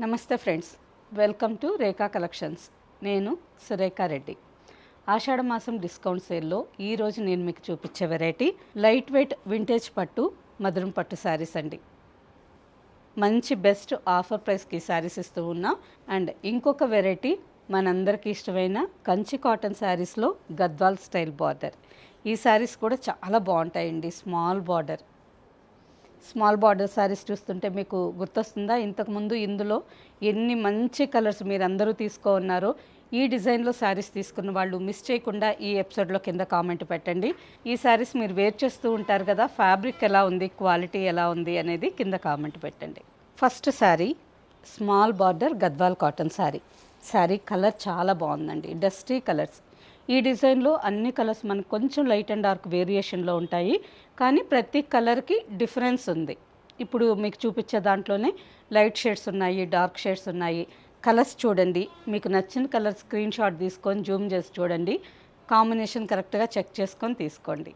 నమస్తే friends, welcome to Rekha collections. నేను సురేఖా రెడ్డి. ఆషాఢ మాసం డిస్కౌంట్ సేల్లో ఈరోజు నేను మీకు చూపించే వెరైటీ లైట్ వెయిట్ వింటేజ్ పట్టు మధురం పట్టు శారీస్ అండి. మంచి బెస్ట్ ఆఫర్ ప్రైస్కి శారీస్ ఇస్తూ ఉన్నా. అండ్ ఇంకొక వెరైటీ మనందరికీ ఇష్టమైన కంచి కాటన్ శారీస్లో గద్వాల్ స్టైల్ బార్డర్. ఈ శారీస్ కూడా చాలా బాగుంటాయండి. స్మాల్ బార్డర్ శారీస్ చూస్తుంటే మీకు గుర్తొస్తుందా? ఇంతకుముందు ఇందులో ఎన్ని మంచి కలర్స్ మీరు అందరూ ఉన్నారో. ఈ డిజైన్లో శారీస్ తీసుకున్న వాళ్ళు మిస్ చేయకుండా ఈ ఎపిసోడ్లో కింద కామెంట్ పెట్టండి. ఈ శారీస్ మీరు వేర్ చేస్తూ ఉంటారు కదా, ఫ్యాబ్రిక్ ఎలా ఉంది, క్వాలిటీ ఎలా ఉంది అనేది కింద కామెంట్ పెట్టండి. First sari small border Gadwal cotton sari colour చాలా బాగుందండి. Dusty colours. ఈ డిజైన్లో అన్ని కలర్స్ మనకు కొంచెం లైట్ అండ్ డార్క్ వేరియేషన్లో ఉంటాయి, కానీ ప్రతి కలర్కి డిఫరెన్స్ ఉంది. ఇప్పుడు మీకు చూపించే దాంట్లోనే లైట్ షేడ్స్ ఉన్నాయి, డార్క్ షేడ్స్ ఉన్నాయి. కలర్స్ చూడండి, మీకు నచ్చిన కలర్ స్క్రీన్ షాట్ తీసుకొని జూమ్ చేసి చూడండి. కాంబినేషన్ కరెక్ట్గా చెక్ చేసుకొని తీసుకోండి.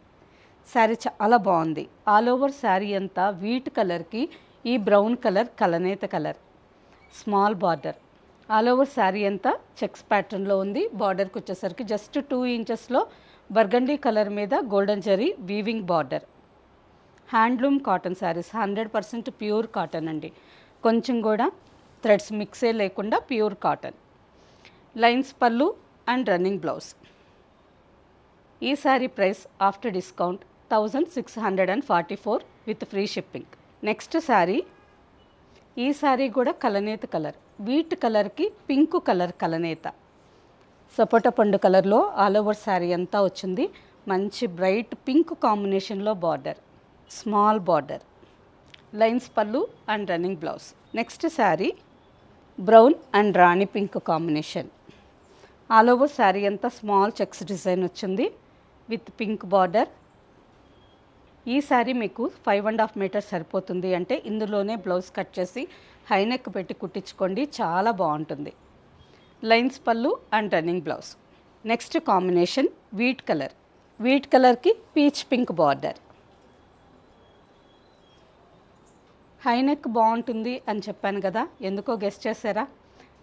శారీ చాలా బాగుంది. ఆల్ ఓవర్ శారీ అంతా వీట్ కలర్కి ఈ బ్రౌన్ కలర్ కలనేత colour. Small border. All over sari అంతా చెక్స్ ప్యాటర్న్లో ఉంది. బార్డర్కి వచ్చేసరికి జస్ట్ 2 ఇంచెస్లో బర్గండీ కలర్ మీద golden zari weaving border. Handloom cotton saris 100% pure cotton అండి. కొంచెం కూడా థ్రెడ్స్ మిక్సే లేకుండా pure cotton. Lines pallu and running blouse. ఈ sari price after discount 1644 with free shipping. Next sari. ఈ శారీ కూడా కలనేత కలర్. వీట్ కలర్కి పింక్ కలర్ కలనేత. సపోటా పండు కలర్లో ఆల్ ఓవర్ శారీ అంతా వచ్చింది. మంచి బ్రైట్ పింక్ కాంబినేషన్లో border. Small border. Lines pallu and running blouse. Next sari brown and Rani pink combination. All over sari అంతా స్మాల్ చెక్స్ డిజైన్ వచ్చింది విత్ పింక్ బార్డర్. ఈ శారీ మీకు 5.5 మీటర్స్ సరిపోతుంది అంటే ఇందులోనే బ్లౌజ్ కట్ చేసి హైనెక్ పెట్టి కుట్టించుకోండి, చాలా బాగుంటుంది. Lines pallu and running blouse. Next combination wheat colour. Wheat కలర్కి పీచ్ పింక్ బార్డర్. హైనెక్ బాగుంటుంది అని చెప్పాను కదా, ఎందుకో గెస్ చేశారా?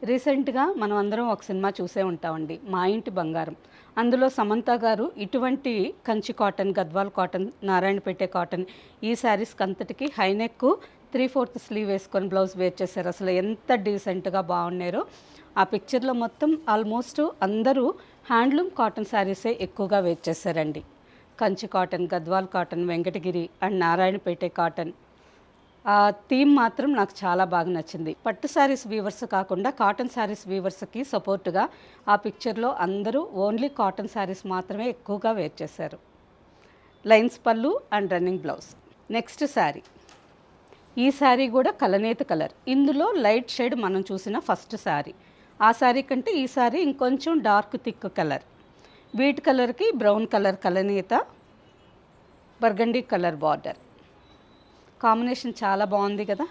రీసెంట్గా మనం అందరం ఒక సినిమా చూసే ఉంటామండి, మా ఇంటి బంగారం. అందులో సమంత గారు ఇటువంటి Kanchi cotton, Gadwal cotton, Narayanpet cotton ఈ శారీస్కి అంతటికి హైనెక్ 3/4 స్లీవ్ వేసుకొని బ్లౌజ్ వేర్ చేశారు. అసలు ఎంత డీసెంట్గా బాగున్నారో. ఆ పిక్చర్లో మొత్తం ఆల్మోస్ట్ అందరూ హ్యాండ్లూమ్ కాటన్ శారీసే ఎక్కువగా వేర్ చేశారండి. Kanchi cotton, Gadwal cotton, Venkatagiri and Narayanpet cotton. ఆ థీమ్ మాత్రం నాకు చాలా బాగా నచ్చింది. పట్టు శారీస్ వీవర్స్ కాకుండా కాటన్ శారీస్ వీవర్స్కి సపోర్టుగా ఆ పిక్చర్లో అందరూ ఓన్లీ కాటన్ శారీస్ మాత్రమే ఎక్కువగా వేర్ చేశారు. Lines pallu and running blouse. Next sari. ఈ శారీ కూడా కలనేత కలర్. ఇందులో లైట్ షేడ్ మనం చూసిన ఫస్ట్ శారీ. ఆ శారీ కంటే ఈ శారీ ఇంకొంచెం డార్క్ థిక్ కలర్. వీట్ కలర్కి బ్రౌన్ కలర్ కలనేత, బర్గండీ కలర్ బార్డర్. కాంబినేషన్ చాలా బాగుంది కదా,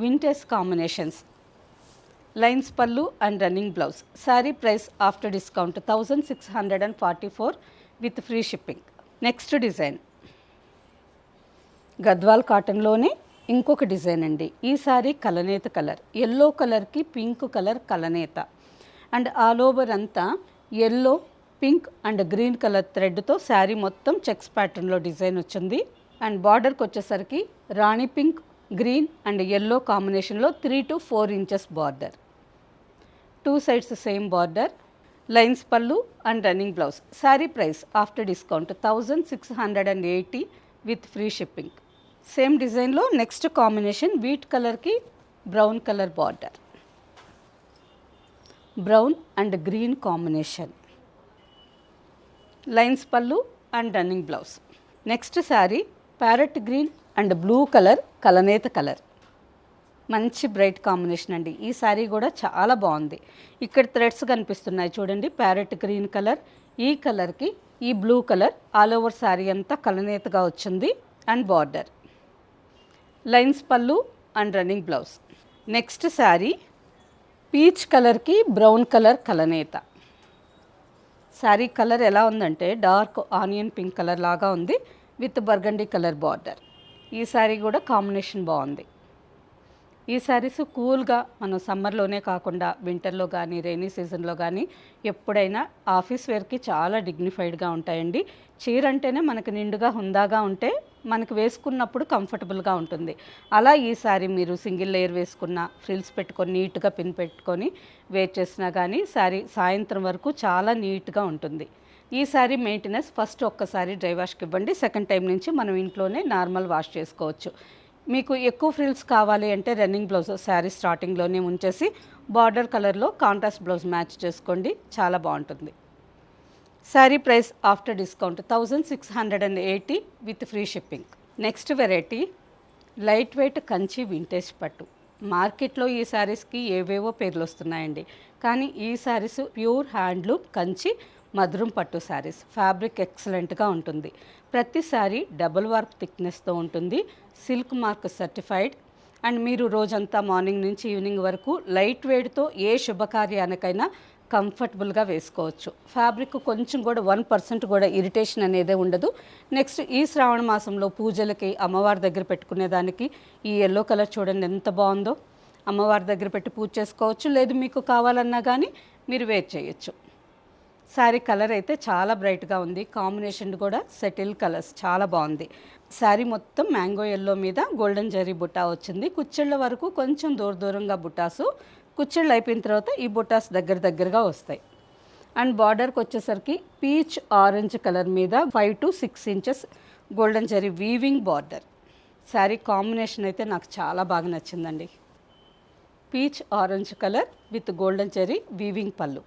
vintage combinations. Lines pallu and running blouse. Sari price after discount 1644 with free shipping. Next design Gadwal కాటన్లోనే ఇంకొక డిజైన్ అండి. ఈ శారీ కలనేత కలర్. ఎల్లో కలర్కి పింక్ కలర్ కలనేత అండ్ ఆల్ ఓవర్ అంతా yellow, pink and green colour థ్రెడ్తో శారీ మొత్తం చెక్స్ ప్యాటర్న్లో డిజైన్ వచ్చింది. అండ్ బార్డర్కి వచ్చేసరికి రాణి పింక్, గ్రీన్ అండ్ ఎల్లో కాంబినేషన్లో 3 to 4 inches border. 2 sides same border. Lines pallu and running blouse. Sari price after discount 1680 with free shipping. Same డిజైన్లో నెక్స్ట్ కాంబినేషన్ వీట్ కలర్కి brown colour border. Brown and green combination. Lines pallu and running blouse. Next sari parrot green and blue colour కలనేత colour. మంచి bright combination అండి. ఈ శారీ కూడా చాలా బాగుంది. ఇక్కడ థ్రెడ్స్ కనిపిస్తున్నాయి చూడండి. ప్యారెట్ గ్రీన్ కలర్, ఈ కలర్కి ఈ blue colour all over sari అంతా కలనేతగా వచ్చింది and border. Lines pallu and running blouse. Next sari peach కలర్కి బ్రౌన్ కలర్ కలనేత. శారీ కలర్ ఎలా ఉందంటే డార్క్ ఆనియన్ పింక్ కలర్ లాగా ఉంది విత్ బర్గండీ కలర్ బార్డర్. ఈ శారీ కూడా కాంబినేషన్ బాగుంది. ఈ శారీస్ కూల్గా మనం సమ్మర్లోనే కాకుండా వింటర్లో కానీ రెయినీ సీజన్లో కానీ ఎప్పుడైనా ఆఫీస్ వేర్కి చాలా డిగ్నిఫైడ్గా ఉంటాయండి. చీర అంటేనే మనకు నిండుగా హుందాగా ఉంటే మనకు వేసుకున్నప్పుడు కంఫర్టబుల్గా ఉంటుంది. అలా ఈ శారీ మీరు సింగిల్ లేయర్ వేసుకున్న, ఫ్రిల్స్ పెట్టుకొని నీట్గా పిన్ పెట్టుకొని వేర్ చేసినా కానీ శారీ సాయంత్రం వరకు చాలా నీట్గా ఉంటుంది. ఈ శారీ మెయింటెనెన్స్ ఫస్ట్ ఒక్కసారి డ్రై వాష్కి ఇవ్వండి. సెకండ్ టైం నుంచి మనం ఇంట్లోనే నార్మల్ వాష్ చేసుకోవచ్చు. మీకు ఎక్కువ ఫ్రిల్స్ కావాలి అంటే రన్నింగ్ బ్లౌజ్ శారీ స్టార్టింగ్లోనే ఉంచేసి బార్డర్ కలర్లో కాంట్రాస్ట్ బ్లౌజ్ మ్యాచ్ చేసుకోండి, చాలా బాగుంటుంది. Sari price after discount 1680 with free shipping. Next variety light weight Kanchi vintage పట్టు. మార్కెట్లో ఈ శారీస్కి ఏవేవో పేర్లు వస్తున్నాయండి, కానీ ఈ శారీస్ ప్యూర్ హ్యాండ్లూమ్ కంచి మధురం పట్టు శారీస్. ఫ్యాబ్రిక్ ఎక్సలెంట్గా ఉంటుంది. ప్రతి శారీ డబుల్ వార్ప్ థిక్నెస్తో ఉంటుంది, సిల్క్ మార్క్ సర్టిఫైడ్. అండ్ మీరు రోజంతా మార్నింగ్ నుంచి ఈవినింగ్ వరకు లైట్ వెయిట్తో ఏ శుభకార్యానికైనా కంఫర్టబుల్గా వేసుకోవచ్చు. ఫ్యాబ్రిక్ కొంచెం కూడా 1% కూడా ఇరిటేషన్ అనేదే ఉండదు. నెక్స్ట్ ఈ శ్రావణ మాసంలో పూజలకి అమ్మవారి దగ్గర పెట్టుకునేదానికి ఈ ఎల్లో కలర్ చూడండి ఎంత బాగుందో. అమ్మవారి దగ్గర పెట్టి పూజ చేసుకోవచ్చు, లేదు మీకు కావాలన్నా కానీ మీరు వేర్ చేయొచ్చు. శారీ కలర్ అయితే చాలా బ్రైట్గా ఉంది, కాంబినేషన్ కూడా సెటిల్ కలర్స్ చాలా బాగుంది. శారీ మొత్తం మ్యాంగో ఎల్లో మీద గోల్డెన్ జరీ బుట్టా వచ్చింది. కుచ్చిళ్ళ వరకు కొంచెం దూరంగా బుట్టాసు, కుచ్చిళ్ళు అయిపోయిన తర్వాత ఈ బుట్టాస్ దగ్గరగా వస్తాయి. అండ్ బార్డర్కి వచ్చేసరికి పీచ్ ఆరెంజ్ కలర్ మీద 5 to 6 inches golden zari weaving border. Sari combination అయితే నాకు చాలా బాగా నచ్చిందండి. Peach orange colour with golden zari weaving pallu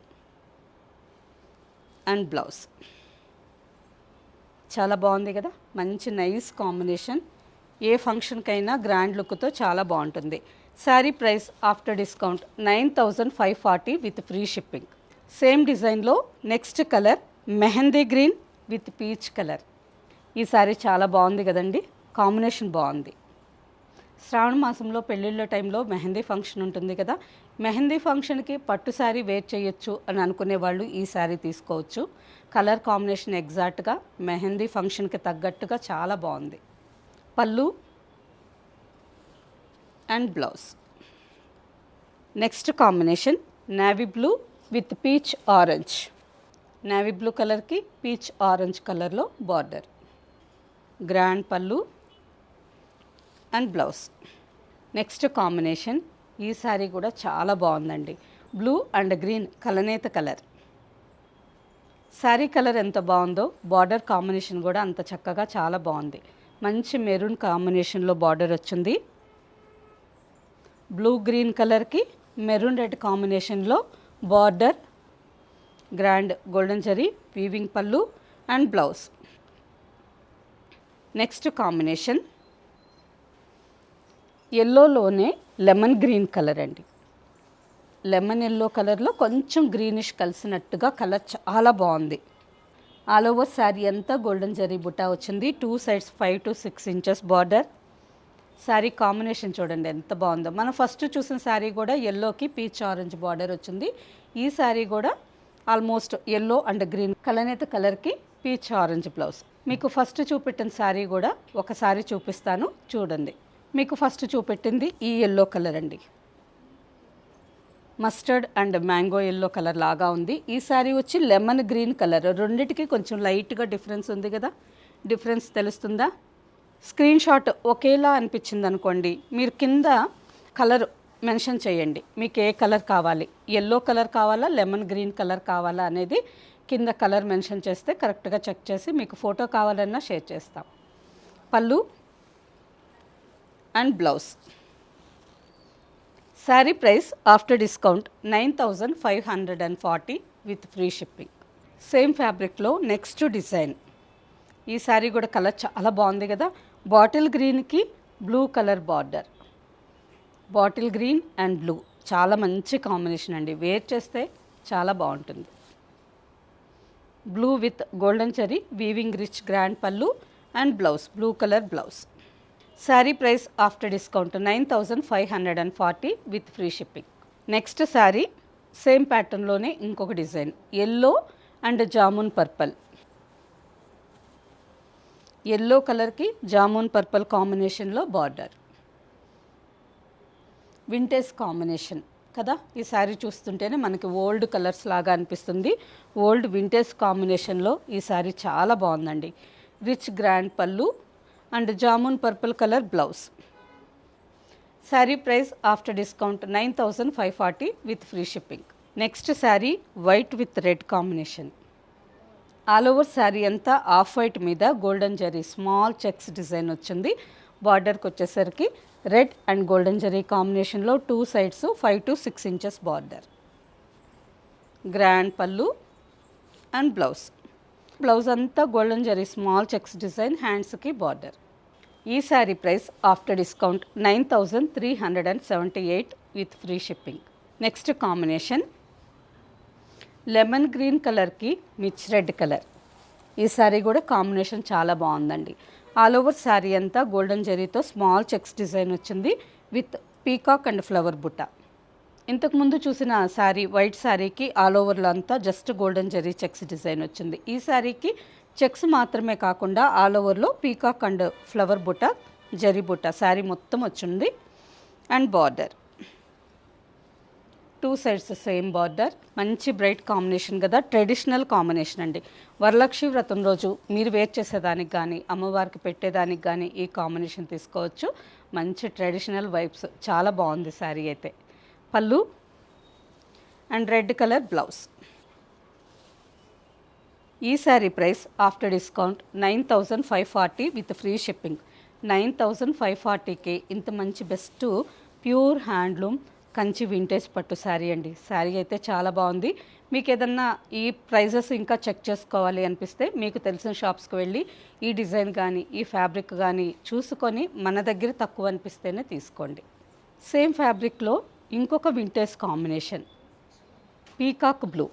and blouse. చాలా బాగుంది కదా, మంచి నైస్ కాంబినేషన్. ఏ ఫంక్షన్కైనా గ్రాండ్ లుక్తో చాలా బాగుంటుంది. Sari price after discount 9540 with free shipping. Same డిజైన్లో next colour mehndi green with peach colour. ఈ శారీ చాలా బాగుంది కదండి, కాంబినేషన్ బాగుంది. శ్రావణ మాసంలో పెళ్ళిళ్ళ టైంలో మెహందీ ఫంక్షన్ ఉంటుంది కదా, మెహందీ ఫంక్షన్కి పట్టు శారీ వేర్ చేయొచ్చు అని అనుకునే వాళ్ళు ఈ శారీ తీసుకోవచ్చు. కలర్ కాంబినేషన్ ఎగ్జాక్ట్గా మెహందీ ఫంక్షన్కి తగ్గట్టుగా చాలా బాగుంది. Pallu and blouse. Next combination navy blue with peach orange. Navy blue కలర్కి పీచ్ ఆరెంజ్ కలర్లో border, grand pallu and blouse. Next combination ఈ శారీ కూడా చాలా బాగుందండి. బ్లూ అండ్ గ్రీన్ కలనేత కలర్. శారీ కలర్ ఎంత బాగుందో బార్డర్ కాంబినేషన్ కూడా అంత చక్కగా చాలా బాగుంది. మంచి మెరూన్ కాంబినేషన్లో బార్డర్ వచ్చింది. బ్లూ గ్రీన్ కలర్కి మెరూన్ రెడ్ కాంబినేషన్లో border, grand golden zari weaving pallu and blouse. Next combination ఎల్లోలోనే లెమన్ గ్రీన్ కలర్ అండి. లెమన్ ఎల్లో కలర్లో కొంచెం గ్రీనిష్ కలిసినట్టుగా కలర్ చాలా బాగుంది. ఆల్ ఓవర్ శారీ అంతా గోల్డెన్ జరీ బుట్టా వచ్చింది. 2 sides 5 to 6 inches border. Sari combination చూడండి ఎంత బాగుందో. మనం ఫస్ట్ చూసిన శారీ కూడా ఎల్లోకి పీచ్ ఆరెంజ్ బార్డర్ వచ్చింది. ఈ శారీ కూడా ఆల్మోస్ట్ ఎల్లో అండ్ గ్రీన్ కలనేత కలర్కి పీచ్ ఆరెంజ్ బ్లౌజ్. మీకు ఫస్ట్ చూపెట్టిన శారీ కూడా ఒకసారి చూపిస్తాను చూడండి. మీకు ఫస్ట్ చూపెట్టింది ఈ ఎల్లో కలర్ అండి, mustard and mango yellow colour లాగా ఉంది. ఈ శారీ వచ్చి లెమన్ గ్రీన్ కలర్. రెండిటికి కొంచెం లైట్గా డిఫరెన్స్ ఉంది కదా, డిఫరెన్స్ తెలుస్తుందా? స్క్రీన్ షాట్ ఒకేలా అనిపించింది అనుకోండి, మీరు కింద కలర్ మెన్షన్ చేయండి. మీకు ఏ కలర్ కావాలి, ఎల్లో కలర్ కావాలా లెమన్ గ్రీన్ కలర్ కావాలా అనేది కింద కలర్ మెన్షన్ చేస్తే కరెక్ట్గా చెక్ చేసి మీకు ఫోటో కావాలన్నా షేర్ చేస్తాం. Pallu and blouse. Sari price after discount 9540 with free shipping. Same ఫ్యాబ్రిక్లో నెక్స్ట్ డిజైన్. ఈ శారీ కూడా కలర్ చాలా బాగుంది కదా, బాటిల్ గ్రీన్కి blue colour border. Bottle green and blue చాలా మంచి కాంబినేషన్ అండి, వేర్ చేస్తే చాలా బాగుంటుంది. Blue with golden zari weaving rich grand pallu and blouse, blue colour blouse. Sari price after discount 9540 with free shipping. Next sari same ప్యాటర్న్లోనే ఇంకొక design, yellow and jamun purple. Yellow కలర్కి jamun purple కాంబినేషన్లో బార్డర్. వింటేజ్ కాంబినేషన్ కదా. ఈ శారీ చూస్తుంటేనే మనకి ఓల్డ్ కలర్స్ లాగా అనిపిస్తుంది. ఓల్డ్ వింటేజ్ కాంబినేషన్లో ఈ శారీ చాలా బాగుందండి. Rich grand pallu and jamun purple colour blouse. Sari price after discount 9540 with free shipping. Next sari white with red combination. All over sari అంతా ఆఫ్ వైట్ మీద golden zari small checks design వచ్చింది. బార్డర్కి వచ్చేసరికి రెడ్ అండ్ గోల్డెన్ జరీ కాంబినేషన్లో 2 sides 5 to 6 inches border. Grand pallu and blouse అంతా golden zari small checks design, హ్యాండ్స్కి border. ఈ sari price after discount 9378 with free shipping. Next combination lemon green కలర్కి Mitch red colour. ఈ శారీ కూడా కాంబినేషన్ చాలా బాగుందండి. ఆల్ ఓవర్ శారీ అంతా గోల్డెన్ జరీతో స్మాల్ చెక్స్ డిజైన్ వచ్చింది విత్ పీకాక్ అండ్ ఫ్లవర్ బుట్ట. ఇంతకుముందు చూసిన శారీ వైట్ శారీకి ఆల్ ఓవర్లో అంతా just golden zari checks design వచ్చింది. ఈ శారీకి చెక్స్ మాత్రమే కాకుండా ఆల్ ఓవర్లో పీకాక్ అండ్ ఫ్లవర్ బుట్ట, జరీ బుట్ట శారీ మొత్తం వచ్చింది. And border 2 sides same border. మంచి బ్రైట్ కాంబినేషన్ కదా, ట్రెడిషనల్ కాంబినేషన్ అండి. వరలక్ష్మి వ్రతం రోజు మీరు వేర్ చేసేదానికి కానీ అమ్మవారికి పెట్టేదానికి కానీ ఈ కాంబినేషన్ తీసుకోవచ్చు. మంచి ట్రెడిషనల్ వైబ్స్, చాలా బాగుంది శారీ అయితే. పళ్ళు అండ్ రెడ్ కలర్ బ్లౌజ్. ఈ sari price after discount 9540 with free shipping. 9540కి ఇంత మంచి best pure handloom Kanchi vintage పట్టు శారీ అండి. శారీ అయితే చాలా బాగుంది. మీకు ఏదన్నా ఈ ప్రైజెస్ ఇంకా చెక్ చేసుకోవాలి అనిపిస్తే మీకు తెలిసిన షాప్స్కి వెళ్ళి ఈ డిజైన్ కానీ ఈ ఫ్యాబ్రిక్ కానీ చూసుకొని మన దగ్గర తక్కువ అనిపిస్తేనే తీసుకోండి. సేమ్ ఫ్యాబ్రిక్లో ఇంకొక వింటేజ్ కాంబినేషన్ పీకాక్ బ్లూ.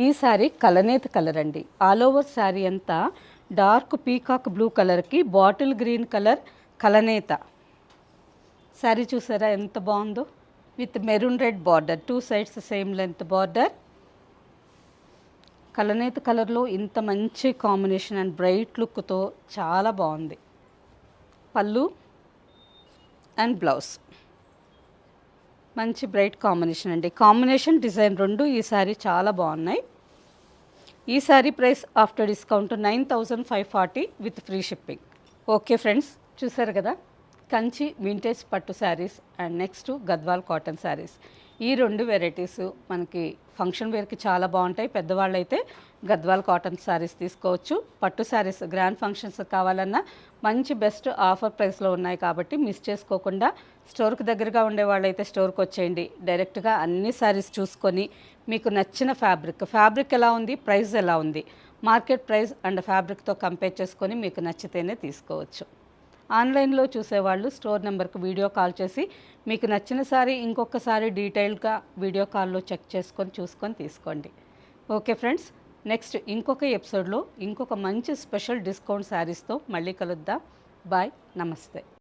ఈ శారీ కలనేత కలర్ అండి. ఆల్ ఓవర్ శారీ అంతా డార్క్ పీకాక్ బ్లూ కలర్కి బాటిల్ గ్రీన్ కలర్ కలనేత. శారీ చూసారా ఎంత బాగుందో, with maroon red border, 2 sides same length border. కలనేత కలర్లో ఇంత మంచి కాంబినేషన్ అండ్ బ్రైట్ లుక్తో చాలా బాగుంది. పళ్ళు అండ్ బ్లౌజ్ మంచి బ్రైట్ కాంబినేషన్ అండి. కాంబినేషన్ డిజైన్ రెండు ఈ శారీ చాలా బాగున్నాయి. ఈ sari price after discount 9540 with free shipping. Okay friends, చూసారు కదా కంచి వింటేజ్ పట్టు saris and next Gadwal cotton saris. ఈ 2 వెరైటీస్ మనకి ఫంక్షన్ వేర్కి చాలా బాగుంటాయి. పెద్దవాళ్ళు అయితే గద్వాల్ కాటన్ శారీస్ తీసుకోవచ్చు. పట్టు శారీస్ గ్రాండ్ ఫంక్షన్స్ కావాలన్నా మంచి బెస్ట్ ఆఫర్ ప్రైస్లో ఉన్నాయి కాబట్టి మిస్ చేసుకోకుండా స్టోర్కి దగ్గరగా ఉండే వాళ్ళైతే స్టోర్కి వచ్చేయండి. డైరెక్ట్గా అన్ని శారీస్ చూసుకొని మీకు నచ్చిన ఫ్యాబ్రిక్ ఎలా ఉంది, ప్రైస్ ఎలా ఉంది, మార్కెట్ ప్రైస్ అండ్ ఫ్యాబ్రిక్తో కంపేర్ చేసుకొని మీకు నచ్చితేనే తీసుకోవచ్చు. ఆన్లైన్లో చూసేవాళ్ళు స్టోర్ నెంబర్కి వీడియో కాల్ చేసి మీకు నచ్చిన సారీ ఇంకొకసారి డీటెయిల్గా వీడియో కాల్లో చెక్ చేసుకొని చూసుకొని తీసుకోండి. ఓకే ఫ్రెండ్స్, నెక్స్ట్ ఇంకొక ఎపిసోడ్లో ఇంకొక మంచి స్పెషల్ డిస్కౌంట్ శారీస్తో మళ్ళీ కలుద్దాం. బాయ్, నమస్తే.